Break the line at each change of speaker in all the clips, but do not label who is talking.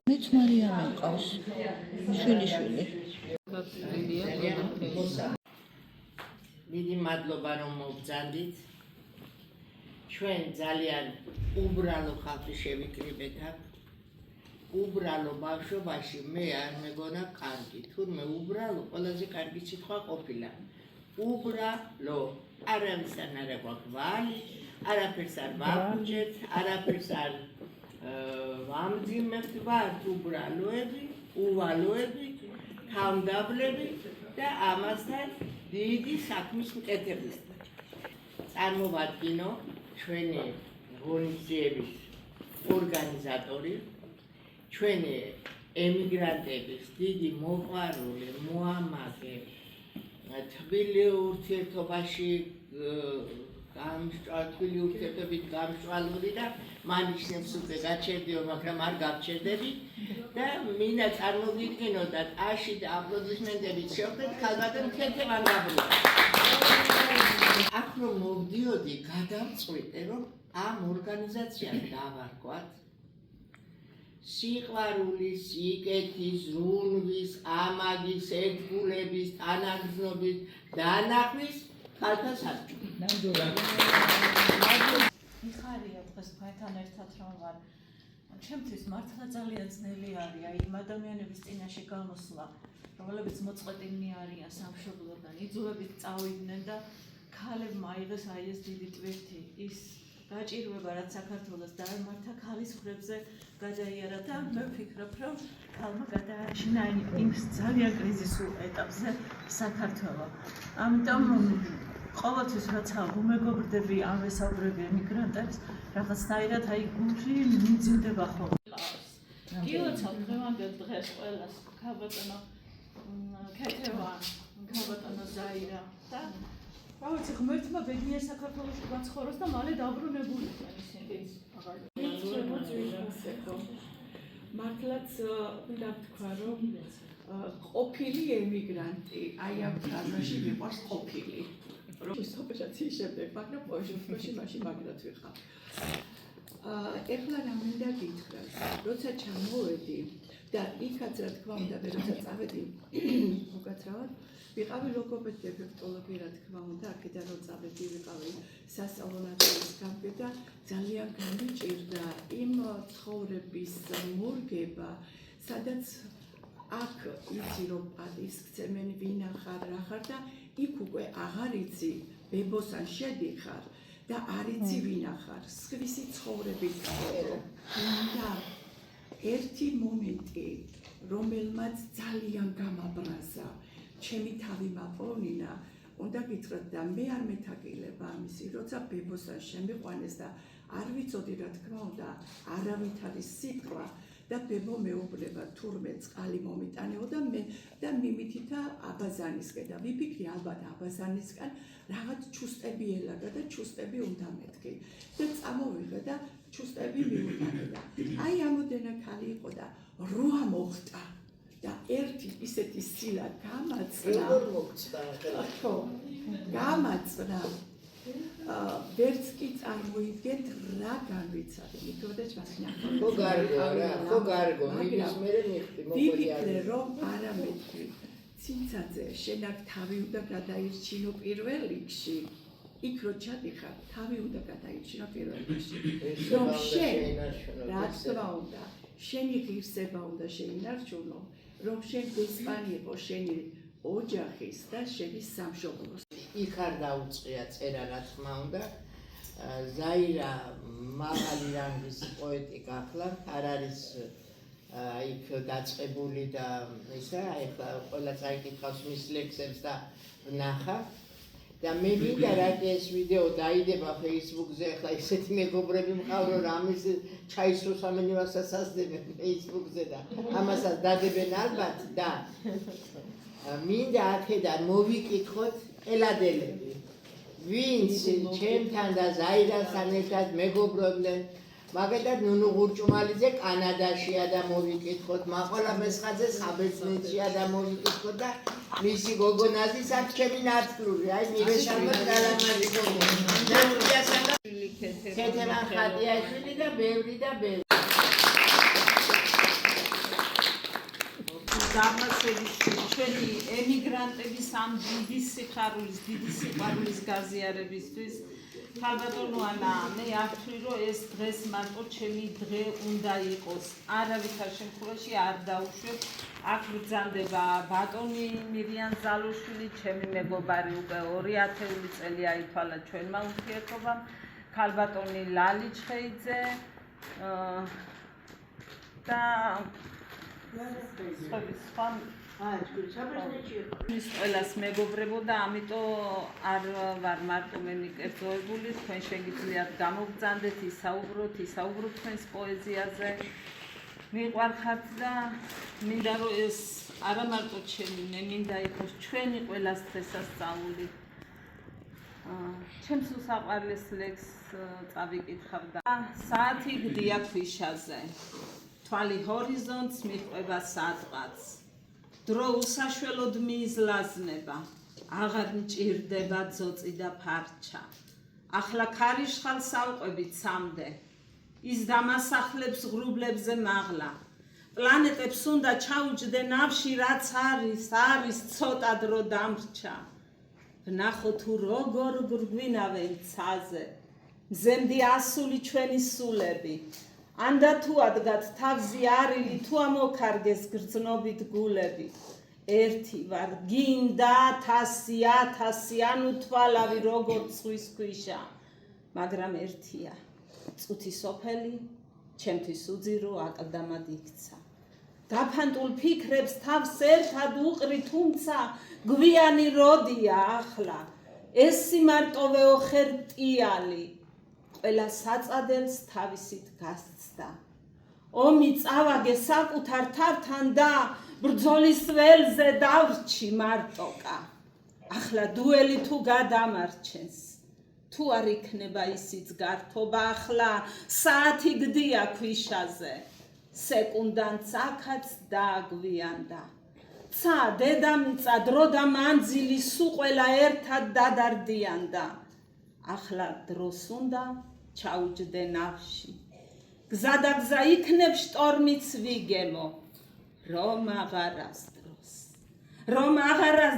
მეც მარიამი მყავს შვილი.
დიდი მადლობა რომ მოგზანდით. ჩვენ ძალიან უბრალო ხალხი შევიკრიბეთ აქ. უბრალო ბავშვობაში მე არ მეგონა კარგი, თურმე უბრალო ყველაზე კარგი სიტყვა ყოფილა. უბრალო, არავისთან არ აქვს ვალი, არაფერს არ ვაყუჩეთ, არაფერს არ ვამძიმებთ, ვართ უბრალოები, უვალოები, თავმდაბლები და ამასთან დიდი საქმის მკეთებლის. წარმოვადგინო ჩვენი ღონისძიების ორგანიზატორი, ჩვენი ემიგრანტების დიდი მოყვარული, მოამაგე, თბილი ურთიერთობაში თბილი ურთიერთობით გამშვალული და მანიშნებს უკვე გაჩერდიო, მაგრამ არ გავჩერდები და მინდა წარმოგიდგინოთ აში და აპლოდისმენტებით შევხვდეთ ქალბატონ ქეთევან გაბრიელს. აქ რომ მოვდიოდი, გადავწყვიტე რომ ამ ორგანიზაციას დავარქვათ სიყვარულის, სიკეთის, ზრუნვის, ამაგის, ერთგულების, თანაგრძნობის, დანახვის ქალთა საბჭო.
მიხარია დღეს თქვენთან ერთად რომ ვარ. ჩემთვის მართლა ძალიან ძნელი არის აი იმ ადამიანების წინაშე გამოსვლა, რომლებიც მოწყვეტილნი არიან სამშობლოდან, იძულებით წავიდნენ და ქალებმა აიღეს აი ეს დიდი ტვირთი, ის გაჭირვება, რაც საქართველოს დაემართა ქალის მხრებზე გადაიარა და მე ვფიქრობ, რომ ქალმა გადაარჩინა იმ ძალიან კრიზისულ ეტაპზე საქართველო. ამიტომ ყოველთვის როცა უმეგობრდები ან ვესაუბრები ემიგრანტებს, რაღაცნაირად აი გული მიმძიმდება ხოლმე. გილოცავ დღევანდელ დღეს ყველას, ქალბატონო ქეთევან, ქალბატონო ზაირა და ავიცი ღმერთმა ბედნიერ საქართველოში გაცხოვროს და მალე დაბრუნებული იქნენ ისინი.
მართლაც უნდა ვთქვა, რომ ყოფილი ემიგრანტი, აი ამ ფრაზაში მიყვარს ყოფილი. რომ ის ოპერაციის შემდეგ, მაგრამ პოჟოვში მაშინ მაგრად ვიყავ. ეხლა რა მინდა გითხრათ, როცა ჩამოვედი და იქაც რა თქმა უნდა, როცა წავედი უკაცრავად, ვიყავი ლოგოპედი დეფექტოლოგი, რა თქმა უნდა, აქედან რომ წავედი, ვიყავი სასწავლო ნაწილის გამგე და ძალიან გამიჭირდა იმ ცხოვრების მორგება, სადაც აქ იცი რომ პატივსცემენ ვინ ახარ, რა ხარ და იქ უკვე აღარ იცი ბებოსან შედიხარ და არ იცი ვინ ახარ, სხვისი ცხოვრებით ხედავ. და ერთი მომენტი, რომელმაც ძალიან გამაბრაზა, ჩემი თავი მაპოვნინა, უნდა გითხრათ და მე არ მეთაგილება ამისი, როცა ბებოსან შემიყვანეს და არ ვიცოდი რა თქმა უნდა, არავით არის სიტყვა და ბებო მეუბნება თურმე წყალი მომიტანეო და მე და მიმითითა აბაზანისკენ და ვიფიქრი ალბათ აბაზანისკენ რაღაც ჩუსტები ელაგა და ჩუსტები უნდა მეთქი და წამოვიღე და ჩუსტები მიუტანე. აი ამოდენა ქალი იყო და როა მოხდა და ერთი ისეთი სილა გამაწნა. ხო, გამაწნა. ვერც კი წარმოიდგენთ რა განვიცადი, მithოდეთ მასნახო.
ხო გარგო, მიგის მერე მიხდი,
ვიფიქრე რომ არა მეთქი. ცინცაძე, შენ აქ თავი უნდა გადაირჩინო პირველ რიგში. იქ რო ჩადიხარ, თავი უნდა გადაირჩინო პირველ რიგში. რომ შენ რა თქმა უნდა, შენი ღირსება უნდა შეინარჩუნო, რომ შენ დესპანი იყო შენი ოჯახის და შენი სამშობლოს.
იქ არ დაუწყია წერა, რა თქმა უნდა. ზაირა მაღალი რანგის პოეტი გახლავთ, არ არის იქ დაწყებული და ისა, ეხლა ყველა წაიკითხავს მის ლექსებს და ვნახა. და მე მინდა რაც ეს ვიდეო დაიდება Facebook-ზე, ახლა ისეთი მეგობრები მყავრო, რომ ამის ჩაისროს ამენივასაც ასდებენ Facebook-ზე და ამასაც დადებენ ალბათ და მინდა აქედან მოვიკითხოთ ელადელები, ვინც ჩემთან და ზაირასთან ერთად მეგობრობდნენ, მაგალითად ნუნუ ღურჭუმალიძე კანადაშია და მოვიკითხოთ, მაყოლა მესხაძე საბერძნეთშია და მოვიკითხოთ და მისი გოგონაზის აქ ჩემი ნაცვლური, აი მირესალმა გალამაზი გოგონა. ქეთევან ხატიაშვილი და ბევრი და ბევრი.
ჩვენი ემიგრანტების ამ დიდი სიხარულის, დიდი სიყვარულის გაზიარებისთვის ქალბატონო ანა, მე არ ვთვლი, რომ ეს დღეს მარტო ჩემი დღე უნდა იყოს. არავითარ შემთხვევაში არ დავუშვებ. აქ ბრძანდება ბატონი მირიან ზალოშვილი, ჩემი მეგობარი უკვე 2000 წელი აითვალა ჩვენმა ურთიერთობამ, ქალბატონი ლალი ჩხეიძე და ის ყველას მეგობრებოდა, ამიტომ არ ვარ მარტო მე მიკერძოებული, თქვენ შეგიძლიათ გამოგბრძანდეთ, ისაუბროთ თქვენს პოეზიაზე. მიყვარხართ და მინდა რომ ეს არა მარტო ჩემი, მე მინდა იყოს ჩვენი ყველას დღესასწაული. ჩემს უსაყვარლეს ლექს წავიკითხავ და საათი გდია ქვიშაზე. თვალი ჰორიზონტს მიჰყვება სადღაც. დრო უსაშველოდ მიიზლაზნება, აღარ მჭირდება ძოწი და ფარჩა. ახლა ქარიშხალს ავყვებით სამდე, ის დამასახლებს ღრუბლებზე მაღლა. პლანეტებს უნდა ჩაუჯდე ნავში, რაც არის ცოტა დრო დამრჩა. ვნახო თუ როგორ გვირგვინავენ ცაზე, მზემდე ასული ჩვენი სულები. ანდა თუ ადგათ თავზე არილი, თუ ამოქარგეს გრძნობით გულები. ერთი ვარ, გინდა 1000 ანუ თვალავი როგორც ზღვის ქვიშა. მაგრამ ერთია, წუთი სოფელი, ჩემთვის უძირო აკლდამად იქცა. გაფანტულ ფიქრებს თავს ერთად უყრი, თუმცა გვიანი როდია ახლა. ეს სიმარტოვეო ხერტიალი, ყველა საწადელს თავისით გასცდა. ომი წავაგე საკუთარ თავთან და ბრძოლის ველზე დავრჩი მარტოკა. ახლა დუელი თუ გადამარჩენს, თუ არ იქნება ისიც გართობა, ახლა საათი გდია ქვიშაზე, სეკუნდანც აქაც დააგვიანდა. ცა დედამიწა დრო და მანძილი სულ ყველა ერთად დადარდიანდა. ახლა დროს უნდა ჩაუჯდე ნავში. გზა და გზა იქნებ შტორმიც ვიგემო, რომ აღარას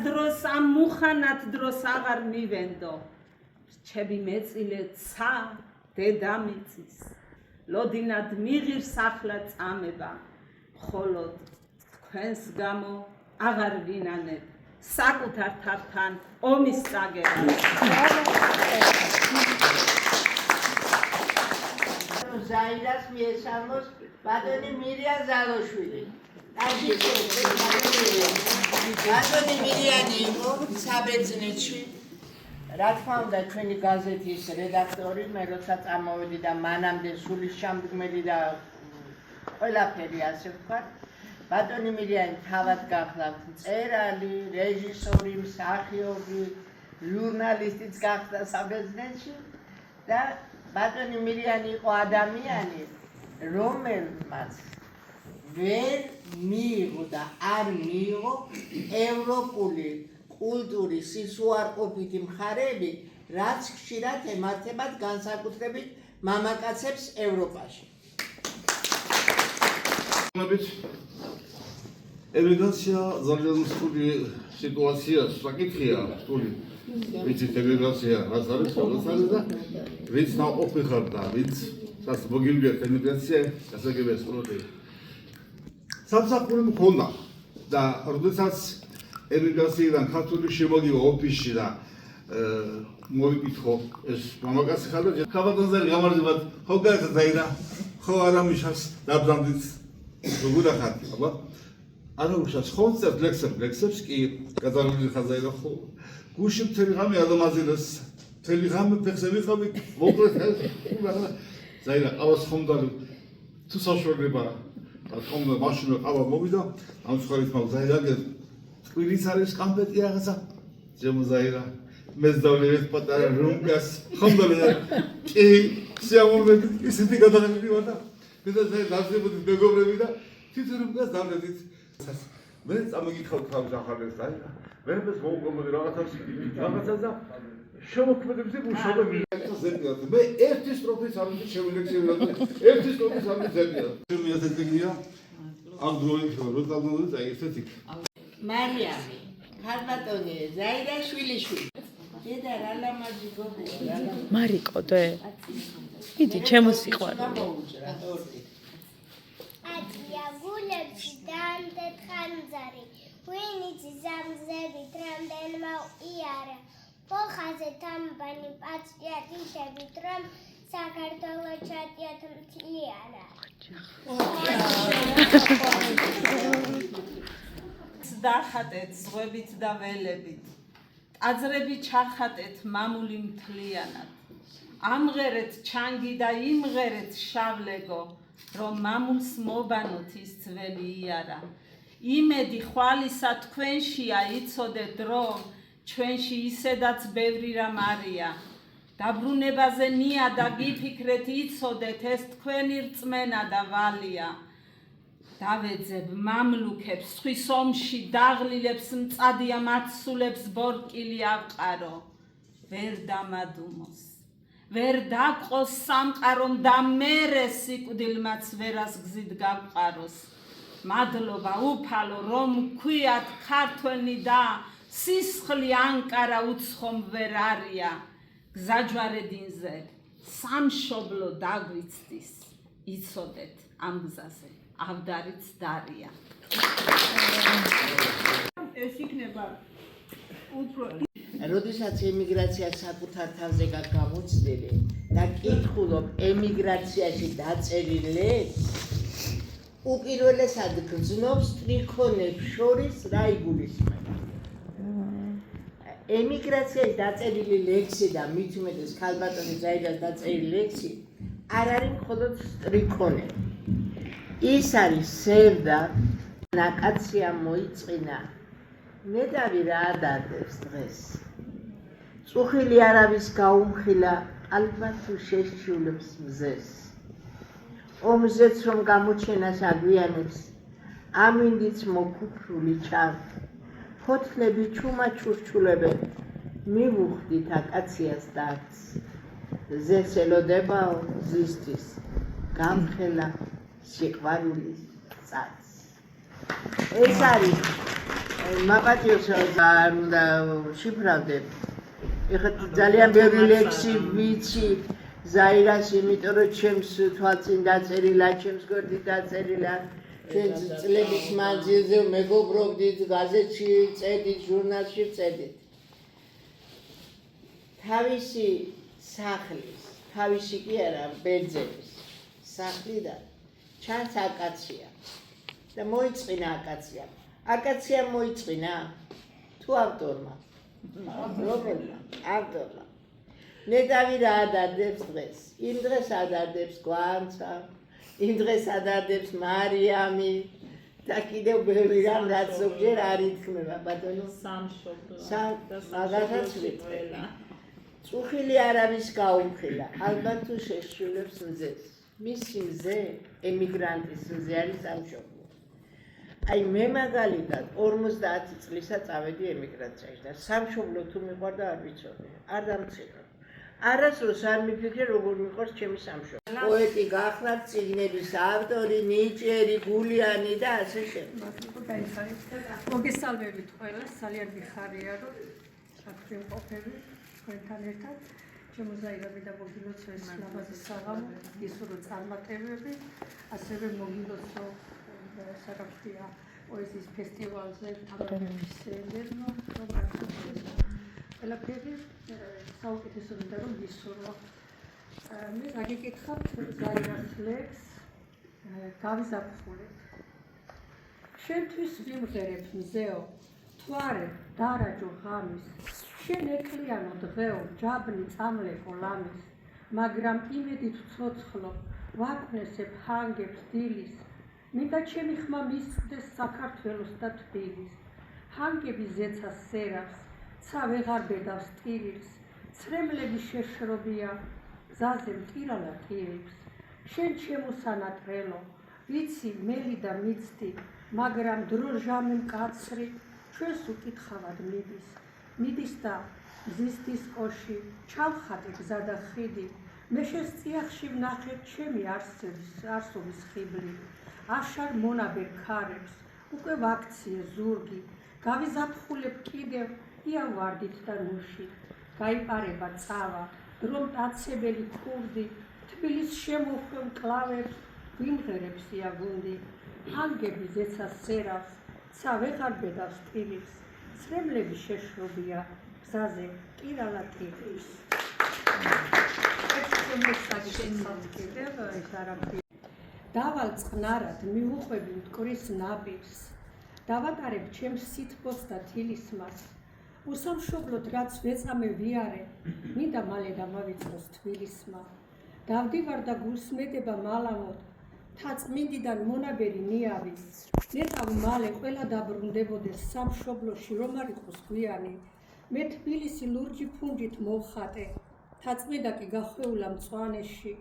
დროს ამ მუხანად დროს აღარ მივენდო. რჩები მეწილე ცა დედამიწის, ლოდინად მიღირს ახლა წამება, მხოლოდ თქვენს გამო აღარ ვინანებ საკუთარ თავთან ომის წაგება.
ზაირას მიესალმოს ბატონი მირიან ზალოშვილი. ბატონი მირიანი იყო საბერძნეთში. რა თქმა უნდა, ჩვენი გაზეთის რედაქტორი, მე როცა წამოვედი და მანამდე სულისჩამდგმელი და ყველაფერი ასე ვთქვათ, ბატონი მირიანი თავად გახლავთ მწერალი, რეჟისორი, მსახიობი, ჟურნალისტიც გახდა საბერძნეთში და ბატონი მირიანი იყო ადამიანი, რომელმაც ვერ მიიღო და არ მიიღო ევროპული კულტურის სისუარყოფითი მხარეები, რაც ხშირად ემართებათ განსაკუთრებით მამაკაცებს ევროპაში.
ემიგრაცია ძალიან რთული სიტუაცია, საკითხია რთული. ვიცით ემიგრაცია რაც არის, ყოველს არის და ვინც ნაყოფი ხარ და ვინც მოგილვიათ ემიგრაცია, გასაგებია სწორად. სამსახური მქონდა და როდესაც ემიგრაციიდან ქართული შემოგივა ოფისში და მოვიკითხო ეს მამაკაცი ხარ და ქალბატონზე გამარჯვებათ, ხო გაიცა დაირა, ხო არა მიშას დაბრძანდით როგორ ახართ, აბა არა უშავს ხონცერტ ლექსებს კი გადავიდე ხაზაირა ხო გუში მთელი ღამე ადამაზილეს მთელი ღამე ფეხზე ვიყავი მოკლედ ზაირა ყავას ხომდალი თუ საშუალება და ხომდა მაშინ ყავა მოვიდა ამ ხარით მაგ ზაირაგე ტვინის არის კამპეტი რაღაცა შემოზაირა მეზდავლებს პატარა რუმკას ხომდალია კი შემომედი ისეთი გადაღებები ვარ და მეზდავლე დავსებოდი მეგობრები და თვითონ რუმკას დავლედით მე წამოგიხავ თავის ახალებს დაირა ვერაფერს მოუგმოდი რაღაცა და შემოქმედებზე მუშაობები ზედმეტად მე ერთი სტროფის არ უნდა შევილექცირებო ერთი სტროფის არ უნდა ზედმეტად ჩემი ეთიკია ამ დროით როტალდონი და ესეთი
მარიამი ხარბატონი ზაირა შვილიშვილი დედა რა ლამაზი გოგოა
მარიკო დე იდი ჩემო სიყვარული
მოუჭრა თორტი
ატია გულებში დამდეთ ხანძარი ვინიც ზამზებით რამდენმა იარა ხოხაზე თამბანი პაცია თითებით რომ საქართველოს ჩატიათ მთლიანა
დახატეთ ზღვებით და ველებით ტაძრები ჩახატეთ მამული მთლიანად ამღერეთ ჩანგი და იმღერეთ შავლეგო რომ მამულს მობანოთ ის ძველი იარა იმედი ხვალისა თქვენშია იცოდეთ რომ ჩვენში ისედაც ბევრი რამ არია დაბრუნებაზე ნია და გიფიქრეთ იცოდეთ ეს თქვენი რწმენა და ვალია დავეძებ მამლუქებს ხვის ომში დაღლილებს მწადია მათსულებს ბორკილი ავყარო ვერ დამადუმოს ვერ დაყოს სამყარომ და მერე სიკვდილმაც ვერას გზით გავყაროს მადლობა უფალო რომ ქვიათ ქართველნი და სისხლი ანკარა უცხომ ვერ არია გზაჯვარედინზე სამშობლო დაგვიცდის იცოდეთ ამ გზაზე ავდარიც დარია
ეს იქნება უფრო
როდესაც ემიგრაცია საკუთარ თავზე გამოცდილი და კითხულობ ემიგრაციაში დაწერილ ლექსს უპირველესად გრძნობს ტრიქონებს შორის რა იგულისხმება ემიგრაციაში დაწერილი ლექსი და მით უმეტეს ქალბატონი ზაირას დაწერილი ლექსი არ არის მხოლოდ ტრიქონები ის არის სევდა ნაკაცია მოიწინა ნედავი რა ადარდებს დღეს წუხილი არავის გაუმხილა ალბათ თუ შეშჩივლებს მზეს ომზეც რომ გამოჩენას აგვიანებს ამინდიც მოკუფრული ჩანთ ფოთლები ჩუმაჩურჩულებენ მივუხდით აკაციას დარც ზეს ელოდებაო ზისთვის გამხელა სიყვარულის წარს ეს არის მაპატიოს არ უნდა შიფრავდე ეხლა ძალიან ბევრი ლექსი ვიცი ზაირას იმიტომ რომ ჩემს თვალწინ დაწერილა ჩემს გვერდით დაწერილა ჩვენ წლების მანძილზე მეგობრობდით გაზეთში წერდით ჟურნალში წერდით თავისი სახლის თავისი კი არა ბერძების სახლიდან ჩანს აკაცია და მოიწინა აკაცია მოიწინა თუ ავტორმა რომელმა ავტორმა ნედავი რა ადარდებს დღეს იმ დღეს ადარდებს გვანცა იმ დღეს ადარდებს მარიამი და კიდევ ბევრი რამ რაც ზოგჯერ არ ითქმება ბატონო
სამშობლო
მაგათაც ვიტყველა წუხილი არავის გაუმხილა ალბათ თუ შეშჩივლებს მზეს მისი მზე ემიგრანტის მზე არის სამშობლო აი მე მაგალითად 50 წლისა წავედი ემიგრაციაში და სამშობლო თუ მიყვარდა არ ვიცოდი არ დამცინო არასდროს არ მიფიქრე როგორ მიყვარს ჩემი სამშობლო პოეტი გახლავთ წიგნების ავტორი ნიჭიერი გულიანი და ასე შემდეგ
მოგესალმებით ყველას ძალიან მიხარია რომ საქმე ყოფები თქვენთან ერთად შემოზაირები და მოგილოცო ეს ლამაზი საღამო ისურო წარმატებები ასევე მოგილოცო სარაფია პოეზიის ფესტივალზე ამერიკისელერნო რომ აქცევს ყველაფერი საუკეთესო უნდა რომ ისურო მე გაგიკითხავთ ზაირას ლექსს გავიზაფხულეთ შენთვის ვიმღერებ მზეო თვარე დარაჯო ღამის შენ ეკლიანო დღეო ჯაბნი წამლეკო ლამის მაგრამ იმედით ცოცხლო ვაკვნესებ ჰანგებს დილის მინდა ჩემი ხმა მისცდეს საქართველოს და თბილის ჰანგები ზეცას სერავს, ცა ვეღარ ბედავს ტირილს, ცრემლები შეშრობია, გზაზე მტირალა ტირებს. შენ ჩემოსანა ტრელო, ვიცი მელი და მიცდი, მაგრამ დრო ჟამი მკაცრი, ჩვენს უკითხავად მიდის და მზის დისკოში, ჩავხატე გზა და ხიდი, მე შენს წიაღში ვნახეთ ჩემი არსობის ხიბლი, აშარ მონაბერ ქარებს, უკვე ვაქციე ზურგი, გავიზაფხულებ კიდევ იავარდით და ნუში, გაიპარება წავა, დრო მტაცებელი ქურდი, თბილის შემოხვევ მკლავებს, ვიმღერებს იაგუნდი, ჰანგები ზეცას სერავს, ცა ვეღარ ბედავს ტირილს, ცრემლები შეშრობია, გზაზე ტირალა ტირილს. დავალ წყნარად მიუყვები მტკვრის ნაპირს, დავატარებ ჩემს სითბოს და თილისმას, უსამშობლოდ რაც ვეწამე ვიარე, მინდა მალე დამავიწყოს თბილისმა, დავდივარ და გულსმედება მალამოდ, თაწმინდიდან მონაბერი ნიავი, ნეტავ მალე ყველა დაბრუნდებოდეს სამშობლოში რომ არ იყოს გვიანი, მე თბილისი ლურჯი ფუნჯით მოვხატე, თაწმინდა კი გახვეულა მწვანეში,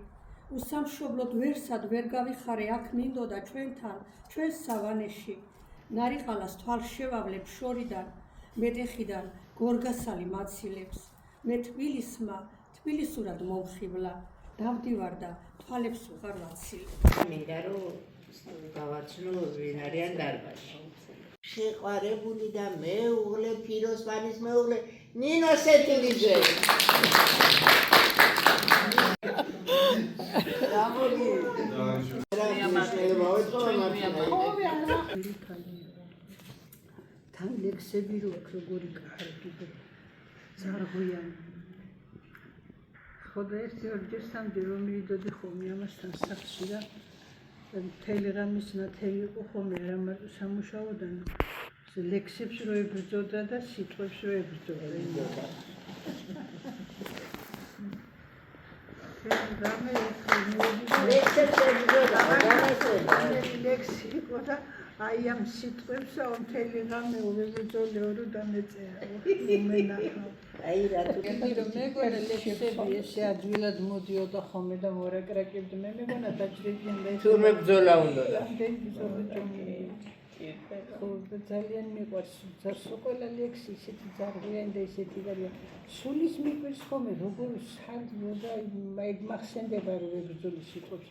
უსამშობლოდ ვერსად ვერ გავიხარე აქ მინდოდა ჩვენთან, ჩვენს სავანეში, ნარიყალას თვალს შევავლებ შორიდან, მეტეხიდან გორგასალი მაცილებს, მე თბილისმა თბილისურად მომხიბლა, დავდივარ და თვალებს უღარ ვაცილებ.
მინდა რომ გავაცნო ვინ არიან დარბაზში. შეყვარებული და მეუღლე ფიროსმანის მეუღლე ნინო სეთილიძე.
თან ლექსები რო აქ როგორი კარგი ზარღვიანი. ხოდა ერთი ორჯერ სამჯერ რომ მივიდოდი ხოლმე ამასთან სახლში და მთელი რამის ნათელი იყო ხოლმე რა მარტო სამუშაოდან ლექსებს რო ებრძოდა და სიტყვებს რო ებრძოდა. ლექსი იყო და აი ამ სიტყვებს მთელი რამე უბრძოლე ორი და მეწერა.
აი რატო
რომ მეგონა ლექსები ესე ადვილად მოდიოდა ხოლმე და მორაკრაკებდი მე მეგონა დაჭრებიან და
თუ მებრძოლა უნდა და
ხო ძალიან მიყვარს ზარსოყოლა ლექსი ისეთი ზარღვიანი და ისეთი გარია სულის მიყვარს ხოლმე როგორ სადმოდა მაგ მახსენდება რომ ებრძოლის სიტყვებს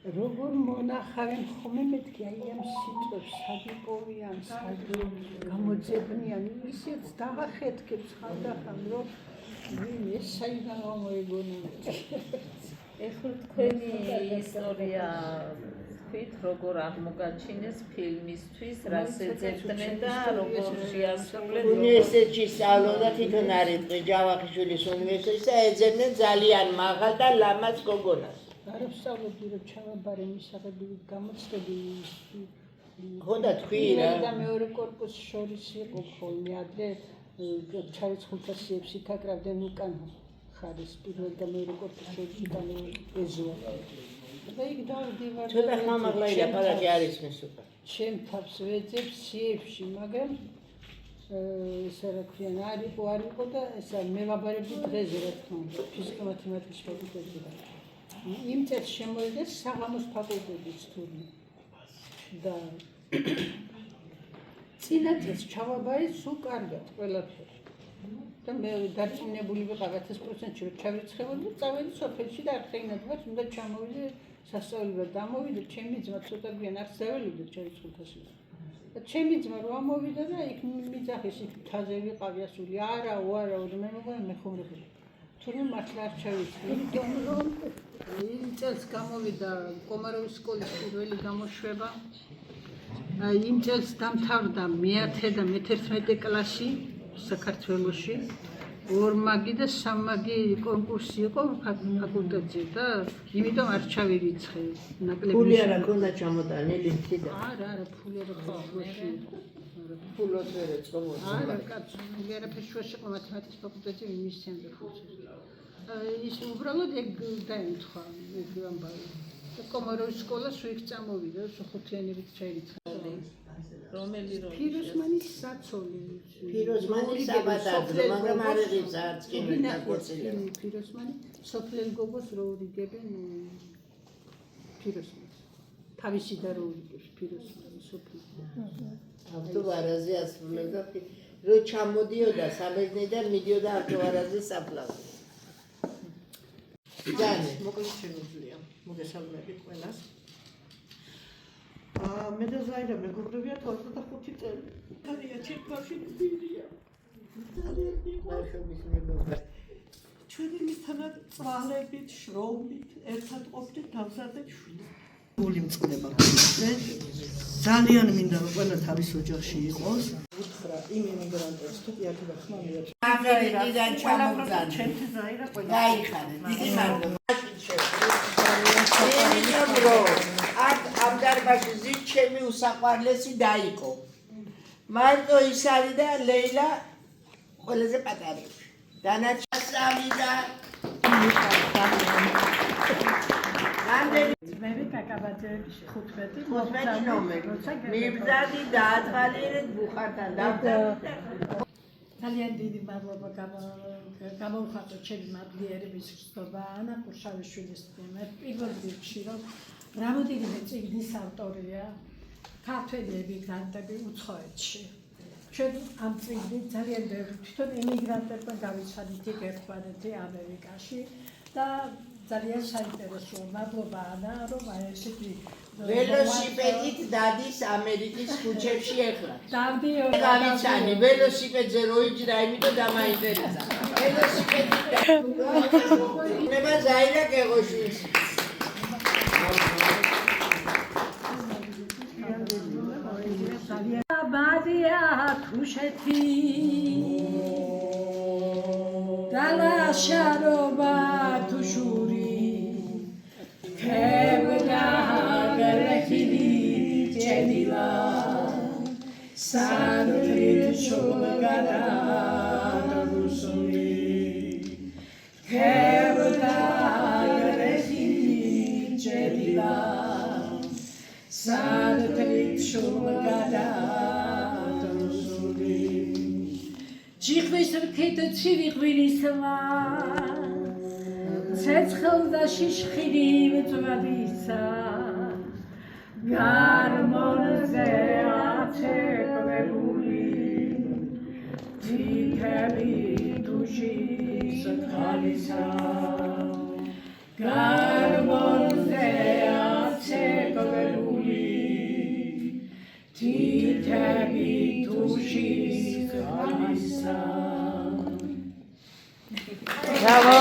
როგორ მონახავენ ხოლმე მეთქი აი ამ სიტყვებს სადიპოვიან სადი გამოძებნიან ისიც დავახეთქებს ხანდახან რომ ვინ ეს საიდან მოიგონა
ეხლა თქვენი ისტორია თქვით როგორ აღმოგაჩინეს ფილმისთვის რას ეძებდნენ და როგორ შეასრულეთ
უნივერსიტეტში სწავლობდა თვითონ არიტყვი ჯავახიშვილის უნივერსიტეტში ეძებდნენ ძალიან მაღალ და ლამაზ გოგონას
არ ვსწავლობდი რომ ჩავაბარე მისაღებივით გამოცდები
ხო და თქვი რა
და მეორე კორპუსს შორის იყო ხოლმე ადრე ჩარიცხულთასიებს ითაკრავდნენ უკან ხარის პირველ და მეორე კორპუსს შორის უკან ეზოა და იქ დავდივარ
ცოტა ხმამაღლა ლაპარაკი არის მის უკან
ჩემ თავს ვეძებ სიებში მაგრამ ესე რა ქვიან არ იყო და ესა მე ვაბარებდი დღეზე რა თქმა უნდა ფიზიკა მათემატიკის ფაკულტეტიდან იმ წელს შემოვიდა საღამოს ფაკულტეტის თურმე და წინა წელს ჩავაბარე სულ კარგად ყველაფერი და მე დარწმუნებული ვიყავ 1000%-ში რომ ჩავირიცხებოდი და წავედი სოფელში და არხეინად ვარ უნდა ჩამოვიდე სასწავლებლად დამოვიდე ჩემი ძმა ცოტა გვიან არც დაველოდე ჩარიცხულთასი და ჩემი ძმა რომ ამოვიდა და იქ მიძახეს იქ თაზე ვიყავი ასული არაო მე მეგონა მე ხუმრობდი თურმე მართლა არ ჩავიცი იმ წელს გამოვიდა კომაროვის სკოლის პირველი გამოშვება იმ წელს დამთავრდა მე-10 და მე-11 კლასი საქართველოში ორმაგი და სამმაგი კონკურსი იყო ფაკულტეტზე და იმიტომ არ ჩავირიცხე ნაკლები
ფული არა ქონდა ჩამოტანილი თიდა
არა ფული არა ხოში
ფულოს ვერ ეწყობოდა
არა კაცო მე არაფერს შუაში ყო მათემატიკის ფაკულტეტზე მიმისცემდა ფულს ის უბრალოდ ეგ დაემთხვა ეგ ამბავი და კომაროვის სკოლას იქ წამოვიდა სოხუთიანებით ჩაირიცხა
რომელი როლი?
ფიროსმანის საცოლი.
ფიროსმანის საბადაძე, მაგრამ არ იღებს არც კინო დაკოცილება.
ფიროსმანი სოფლელ გოგოს რო ურიგებენ ფიროსმანს. თავისი და რო ურიგებს ფიროსმანი სოფლელ.
ავტოვარაზე ასრულებდა რო ჩამოდიოდა საბერძნიდან მიდიოდა ავტოვარაზე საფლავზე.
ძალიან მოკლედ შემიძლია. მოგესალმებით ყველას. მე და ზაირა მეგობრებია 25 წელი. ძალიან ჩერქაში მიდია. ძალიან
ბავშვების მეგობრად.
ჩვენი მისთანად წვალებით, შრომით, ერთად ყოფდით დავზარდეთ შვილი. გული მწყდება გულზე. ძალიან მინდა რომ ყველა თავის ოჯახში იყოს. უთხრა იმ იმიგრანტებს თუ კი აქ ხმამიებს.
ამერიკიდან ჩამოგზავნა.
ჩემთვის ზაირა ყველა.
გაიხარე. დიდი მადლობა. იმიტომ რომ აქ ამ დარბაზში ზით ჩემი უსაყვარლესი დაიკო. მარტო ის არის და ლეილა ყველაზე პატარა. დანარჩენი და
მე კაკაბაძე
15 ნომერი. მიბზადი დაათვალიერეთ ბუხართან დავდარდით.
ძალიან დიდი მადლობა გამოვხატოთ ჩემი მადლიერების ხსნობა ანა კურშავიშვილის მიმართ. პირველ რიგში რომ რამოდენიმე წიგნის ავტორია ქართველი ემიგრანტები უცხოეთში. ჩვენ ამ წიგნით ძალიან ბევრი თვითონ ემიგრანტებმა გავიცანით იქ ერთმანეთი ამერიკაში და ძალიან საინტერესოა. მადლობა ანა რომ აი ესეთი
ველოსიპედით დადის ამერიკის ქუჩებში ეხლა.
დავდიოდი
გავიცანი ველოსიპედზე რო იჯდა, იმიტომ დამაინტერესა. ველოსიპედით ნება ზაირა გეღოშვილს.
ბადია თუშეთი დალაშარობა თუშური ქებდა გერეხილი ჯელილა სანურის შულგადა რუსული ქებდა გერეხილი ჯელილა სანურის შულგადა Ჭიხვის რქით ცივი ღვინისმა ცეცხლდა შიშხილი მწვადისა გარმონზე აცეკვებული თითები თუშის ხალისა გარმონზე აცეკვებული თითები თუშის
Bravo!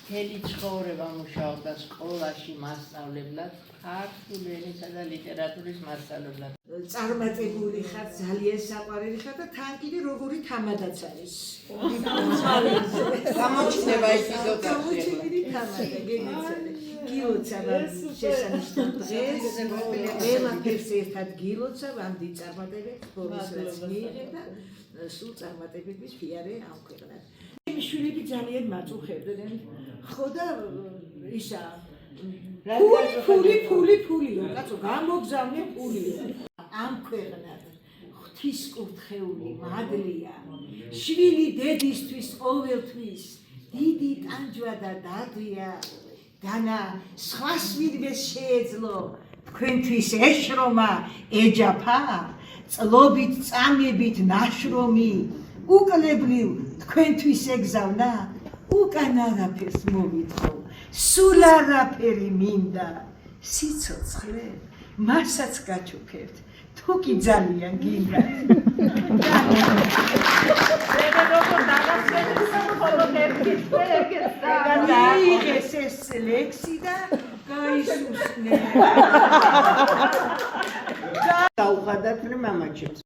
მთელი ცხოვრება მუშაობდა სკოლაში მასწავლებლად, ქართული ენისა და ლიტერატურის მასწავლებლად.
წარმატებული ხარ, ძალიან საყვარელი ხარ და თან კიდე როგორი თამადაც არის.
გამოჩნდება ის სიტუაცია.
გამოჩენილი თამადა, გეგეცალე. გილოცავ შესანიშნავ დღეს, ყველაფერს ერთად გილოცავ ამ დიდ წარმატებებს, ბორისრაც მიიღება, სულ წარმატებების ფიარე ამ ქვეყნად. შვილები ძალიან მაწუხებდნენ. ხო და ისა ფულიო, კაცო, გამოგზავნე ფულიო. ამ ქვეყნად ღვთისკურთხეული მადლია. შვილი დედისთვის ყოველთვის დიდი ტანჯვა და დადია. დანა სხვას ვინმეს შეეძლო თქვენთვის ეშრომა ეჯაფა წლობით წამებით ნაშრომი უკლებლივ თქვენთვის ეგზავნა უკან არაფერს მოვითხოვ სულ არაფერი მინდა სიცოცხლე მასაც გაჩუქებთ თუ კი ძალიან გინდათ გაიგეს ეს ლექსი და გაისუსნე.
გაუხადათნე მამაჩემს.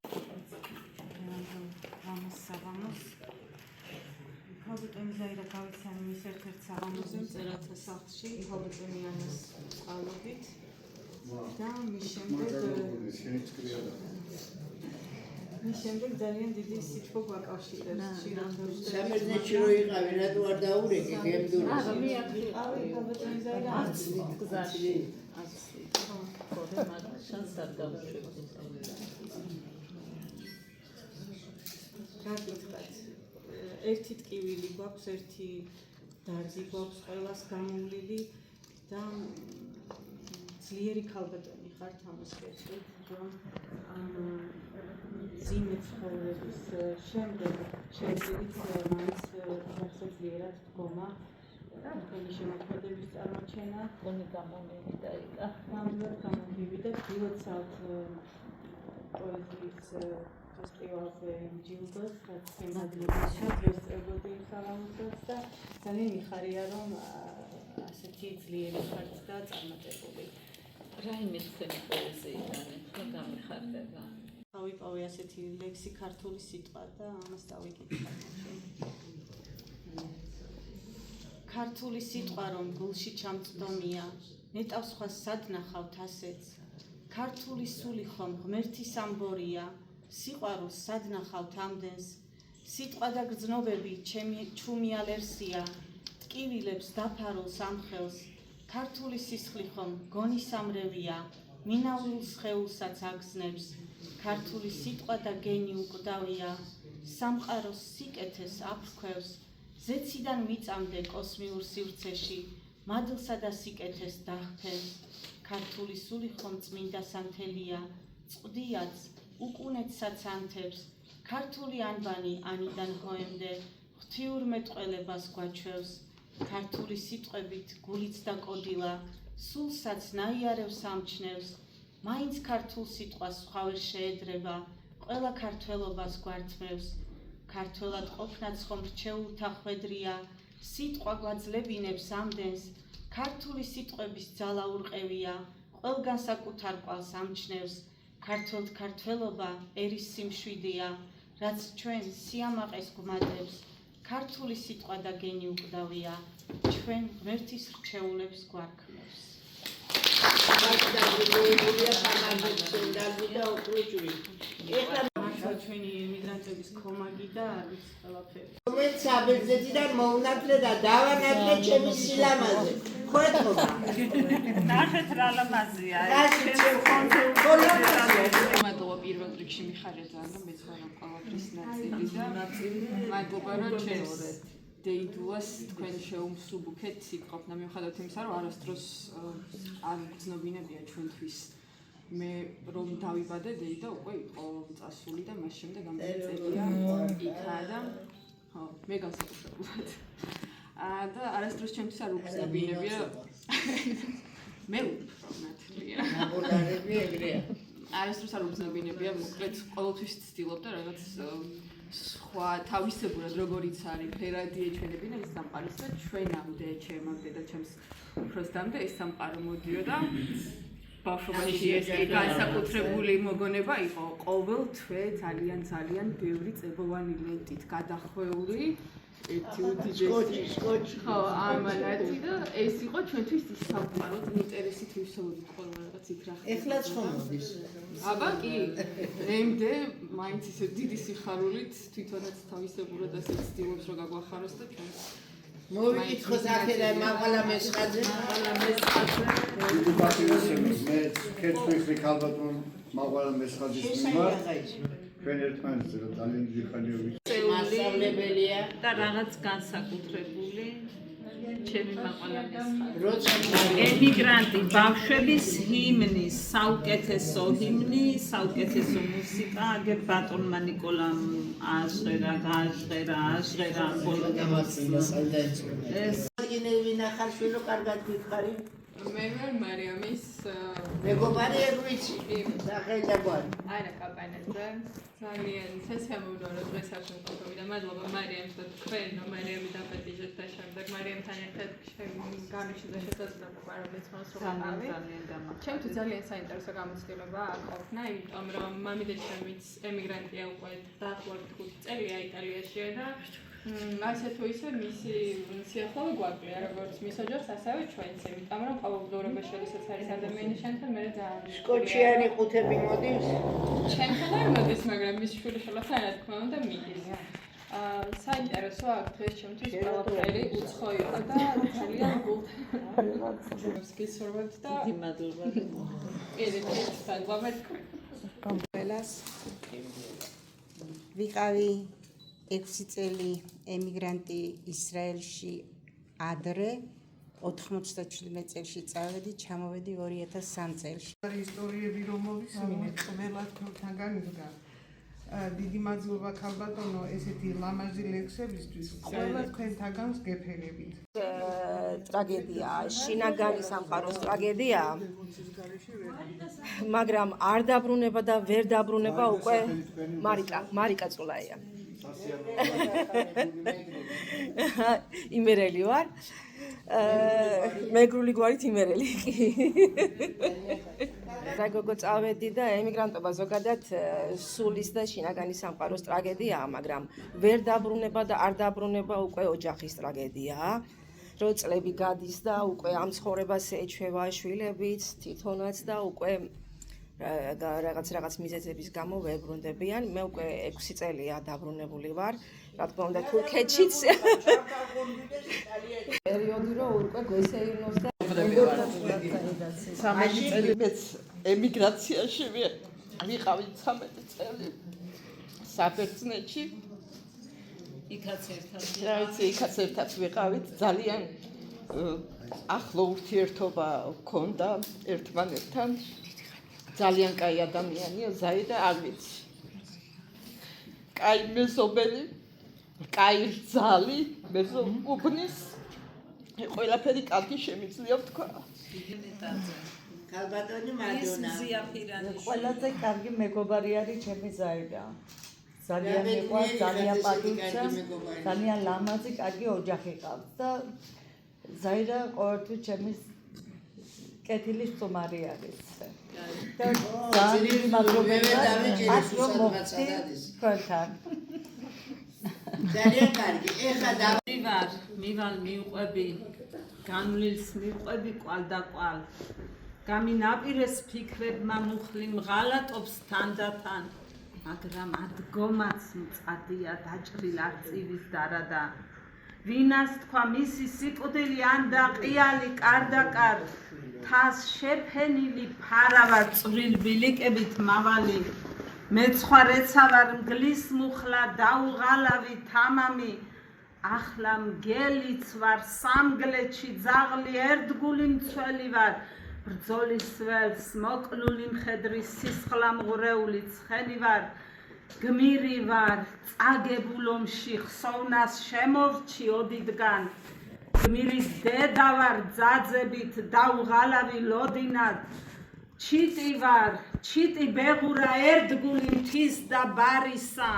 ხალბატონი ზაირა გავიცანი მის ერთ-ერთ საღამოზე მწერათა სახლში ხალბატონიანის წყალობით და მის შემდეგ ძალიან დიდი სიტყვა გვაკავშირებს შირაქოს
სამერძნეთში რო იყავი, რატო არ დაურეკე გემდურს?
მე აქ ვიყავი ხალბატონი ზაირა არც გზაში.
შანს არ გავუშვებთ.
გაგიწყდათ. ერთი ტკივილი გვაქვს, ერთი დარგი გვაქვს ყველას გამოვლილი და ძლიერი ქალბატონი ხართ ამას ვეცდით, რომ ამ ძიმე ცხოვრების შემდეგ შევიდით მაინც რაღაცა ძლიერად დგომა თქვენი შემოქმედების წარმოჩენა.
გონი გამომივიდა იქა.
ნამდვილად გამომივიდა, გილოცავთ პოეზიის ფესტივალზე ჯილდოს, რაც თემადლების შადრევს წევოდი ხალხსაც და ძალიან მიხარია, რომ ასეთი ძლიერი ხართ და წარმატებული.
რაიმე თქვენი პოეზიიდან ახლა გამიხარდება.
დავიპოვე ასეთი ლექსი ქართული სიტყვა და ამას დავიკითხა. ქართული სიტყვა რომ გულში ჩამწდომია, ნეტავს სხვა სად ნახავთ ასეც. ქართული სული ხომ ღმერთი სამბორია, სიყვარულს სად ნახავთ ამდენს. სიტყვა და გრძნობები ჩუმი ალერსია, ტკივილებს დაფარულ სამხელს. ქართული სისხლი ხომ გონი სამრევია, მინავრულ სხეულსაც აგზნებს. ქართული სიტყვა და გენი უკვდავია, სამყაროს სიკეთეს აფრქვევს. ზეციდან მიწამდე კოსმიურ სივრცეში, მადლსა და სიკეთეს დაჰფენს. ქართული სული ხომ წმინდა სანთელია, წვდიაც უკუნეთსაც ანთებს. ქართული ანბანი ანიდან ჰოემდე, ღვთიურ მეტყველებას გვაჩვევს. ქართული სიტყვებით გულიც და კოდილა, სულსაც ნაიარევს ამჩნევს. მაინც ქართულ სიტყვას სხვა ვერ შეედრება, ყველა ქართველობას გვართმევს. ქართველად ყოფნაც ხომ რჩეულთა ხვედრია, სიტყვა გვაძლებინებს ამდენს. ქართული სიტყვების ძალა ურყევია, ყველგან საკუთარ კვალს ამჩნევს. ქართველთ ქართველობა ერის სიმშვიდეა, რაც ჩვენ სიამაყეს გვმატებს. ქართული სიტყვა და გენი უკვდავია, ჩვენ ღმერთის რჩეულებს გვარქმევს. ჩვენი იმიგრანტების კომაგი და არის ყველაფერი.
რომელიც საბერძნეთიდან მოუნათლე და დავანათლე ჩემი სილამაზე. ხო ეთქობა?
ნახეთ რა ლამაზია.
მადლობა პირველ რიგში მიხარია ძალიან და მეც ვარ ყველაფრის ნაწილი და მადლობა რომ ჩემს დეიდუას თქვენ შეუმსუბუქეთ იქ ყოფნა მიუხედავად იმისა რომ არასდროს არ გრძნობინებია ჩვენთვის მე რომ დავიბადე დეიდა უკვე იყო წასული და მას შემდეგ ამდენი წელია იქაა და ხო მე განსაკუთრებულად და არასდროს ჩემთვის არ უგრძნობინებია მე უფრო ნათლია
ნაბოლარები ეგრეა
არასდროს არ უგრძნობინებია მოკლედ ყოველთვის ვცდილობდა რაღაც სხვა თავისებურად როგორიც არის ფერადი ეჩვენებინა ის სამყაროს და ჩვენამდე ჩემამდე და ჩემს უფროსდამდე ეს სამყარო მოდიოდა ბავშვობაში ეს განსაკუთრებული მოგონება იყო ყოველ თვე ძალიან ბევრი წებოვანი ლენტით გადახვეული ერთი უდიდესი ხო ამანათი და ეს იყო ჩვენთვის ის სამყარო ინტერესით ვისაუბრეთ ყველა რაღაც იქ რა
ეხლაც ხომ მოდის
აბა კი ემდე მაინც ისე დიდი სიხარულით თვითონაც თავისებურად ასე ცდილობს რომ გაგვახაროს და ჩვენ
მოვიკითხოთ აქედან მაღალა მესხაძე
დიდი პატივისცემის მე კეთხვიხრი ქალბატონ მაღალა მესხაძის მიმართ ჩვენ ერთმანეთს ძალიან დიდი ხანია
მასწავლებელია
და რაღაც განსაკუთრებული ჩემი მაყვალების
როცა
ემიგრანტი ბავშვების ჰიმნი საუკეთესო ჰიმნი საუკეთესო მუსიკა აგერ ბატონმა ნიკოლამ აჟღერა ბოლომდე
ეს ვინახარ შვილო კარგად გითხარი
მე ვარ მარიამის
მეგობარი ეგ ვიცი სახელი და გვარი
არა კაპანეზე ძალიან სასიამოვნო რომ დღეს აქ ვიყავი და მადლობა მარიამს და თქვენ რომ მარიამი დაპატიჟეთ და შემდეგ მარიამთან ერთად გამიშვა შესაძლებლობა პარალელს მას რომ ავი ჩემთვის ძალიან საინტერესო გამოცდილება აქ ყოფნა იმიტომ რომ მამი და ჩემიც ემიგრანტია უკვე დაახლოებით 5 წელია იტალიაშია და ასე თუ ისე მისი სიახლოვე გვაკლია როგორც მის ოჯახს ასევე ჩვენც იმიტომ რომ ყოველდღიურობა შესაძაც არის ადამიანი შენთან მე ძალიან
სკოჩიანი ყუთები მოდის
ჩემთან არ მოდის მაგრამ მის შვილიშვილებთან რა თქმა უნდა მიდის საინტერესო აქ დღეს ჩემთვის ყველაფერი უცხო იყო და ძალიან გულს გისურვებთ და
დიდი მადლობა.
პირიქით საგლამეთ
ყველას ვიყავი 6 წელი ემიგრანტი ისრაელში ადრე 97 წელში წავედი, ჩამოვედი 2003 წელში.
ისტორიები რომ მოვისმინეთ ყველა თქვენთანგან იდგა. დიდი მადლობა ქალბატონო ესეთი ლამაზი ლექსებისთვის. ყველა თქვენთანგანს გეფერებით.
ტრაგედია, შინაგანი სამყაროს ტრაგედია. მაგრამ არ დაბრუნება და ვერ დაბრუნება უკვე მარიკა წულაია. იმერელი ვარ. მეგრული გვარით იმერელი. გოგო წავედი და ემიგრანტობა ზოგადად სულის და შინაგანი სამყაროს ტრაგედიაა, მაგრამ ვერ დაბრუნება და არ დაბრუნება უკვე ოჯახის ტრაგედიაა. რო წლები გადის და უკვე ამ ცხოვრებას ეჩვევა შვილებიც, თვითონაც და უკვე რაღაც მიზეზების გამო ვერ ბრუნდებიან. მე უკვე 6 წელია დაბრუნებული ვარ. რა თქმა უნდა თურქეთშიც პერიოდი რო უკვე გვესეირნოს და
სამი წელი მეც ემიგრაციაში ვიყავი 13 წელი საბერძნეთში.
იქაც ერთად.
რა ვიცი, იქაც ერთად ვიყავით. ძალიან ახლო ურთიერთობა ჰქონდა ერთმანეთთან. ძალიან კაი ადამიანია ზაიდა, არ ვიცი. კაი მეზობელი, კაი რძალი, მეზობუბნის. ყველაფერი კარგი შემიძლია ვთქვა.
ქალბატონი მადონა.
ყველაზე კარგი მეგობარი არის ჩემი ზაიდა. ძალიან მიყვარს, ძალიან პატივცა, ძალიან ლამაზი, კარგი ოჯახი ყავს და ზაიდა ყოველთვის ჩემი კეთილის სტუმარი არის. და ძალიან მადლობია აქ რომ მოხდი თქვენთან.
ძალიან კარგი. ეხლა
მივალ მიუყვები განვლილს მიყვები კვალდაკვალ გამინაპირეს ფიქრებმა მუხლი მღალატობს თანდათან მაგრამ ადგომაც მწადია დაჭრილ არწივის დარადა ვინას თქვა მისი სიკვდილი ან დაყიალი კარდაკარ თას შეფენილი ფარავა წვრილ ბილიკებით მავალი მეცხვარეცა ვარ მგლის მუხლა დაუღალავი თამამი ახლა მგელიც ვარ სამგლეთში ძაღლი ერთგული მცველი ვარ ბრძოლის ველს მოკლული მხედრის სისხლამღვრეული ცხენი ვარ გმირი ვარ წაგებულ ომში ხსოვნას შემორჩი ოდითგან გმირის დედა ვარ ძაძებით დაუღალავი ლოდინად ჩიტი ვარ ჩიტი ბეღურა ერთგული მთის და ბარისა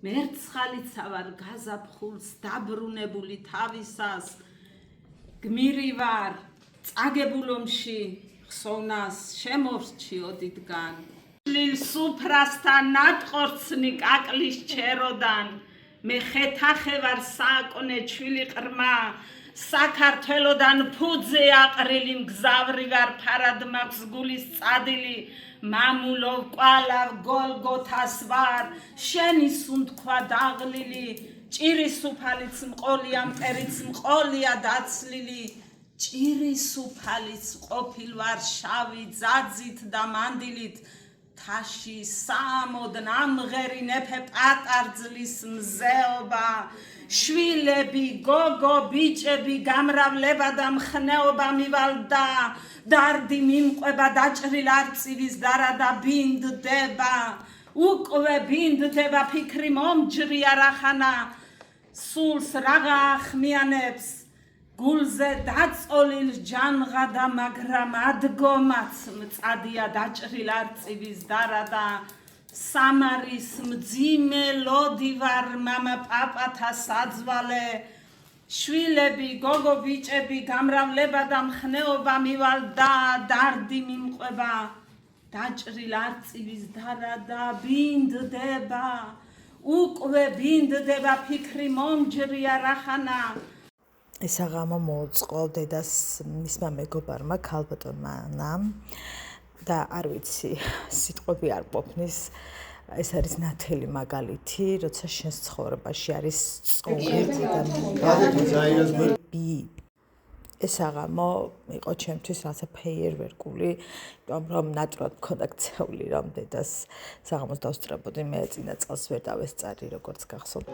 მერცხალიცა ვარ გაზაფხულს დაბრუნებული თავისას გმირი ვარ წაგებულ ომში ხსოვნას შემორჩი ოდითგან ლილ სუფრასთან ნატყორცნი კაკლის ჩეროდან მე ხეთახე ვარ სააკონე ჩვილი ყრმა საქართველოდან ფუძე აყრილი მგზავრი ვარ ფარად მაქვს გულის წადილი მამულო ყვალავ გოლგოთას ვარ შენი სუნთქვა დაღლილი ჭირის უფალიც მყოლია მტერიც მყოლია დაცლილი ჭირის უფალიც ყოფილ ვარ შავი ძაძით და მანდილით თაში სამოდ ნამღერი ნეფე პატარძლის მზეობა შვილები გოგო ბიჭები გამრავლება და მხნეობა მივალდა დარდი მიმყვება დაჭრილ არწივის დარადა ბინდდება უკვე ბინდდება ფიქრი მომჯრია რახანა სულს რაღა ახმიანებს გულზე დაწოლილ ჯანღადა მაგრამ ადგომაც მწადია დაჭრილ არწივის დარადა სამარის მძიმე ლოდი ვარ მამა პაპათა საძვალე შვილები გოგო ბიჭები გამრავლება და მხნეობა მივალდა დარდი მიმყვება დაჭრილ არწივის დარადა ბინდდება უკვე ბინდდება ფიქრი მომჯრია რახანა
ეს აღამა მოუწყო დედას მისმა მეგობარმა ქალბატონმა ანამ და არ ვიცი სიტყვები არ ყოფნის ეს არის ნათელი მაგალითი, როცა შენს ცხოვრებაში არის სწორი და ეს აღამო იყო ჩემთვის რაღაცა ფეიერვერკული, რომ ნატრად მქონდა ქცეული, რომ დედას საღამოს დავსწრებოდი, მე წინა წელს ვერ დავესწარი, როგორც გახსოვთ.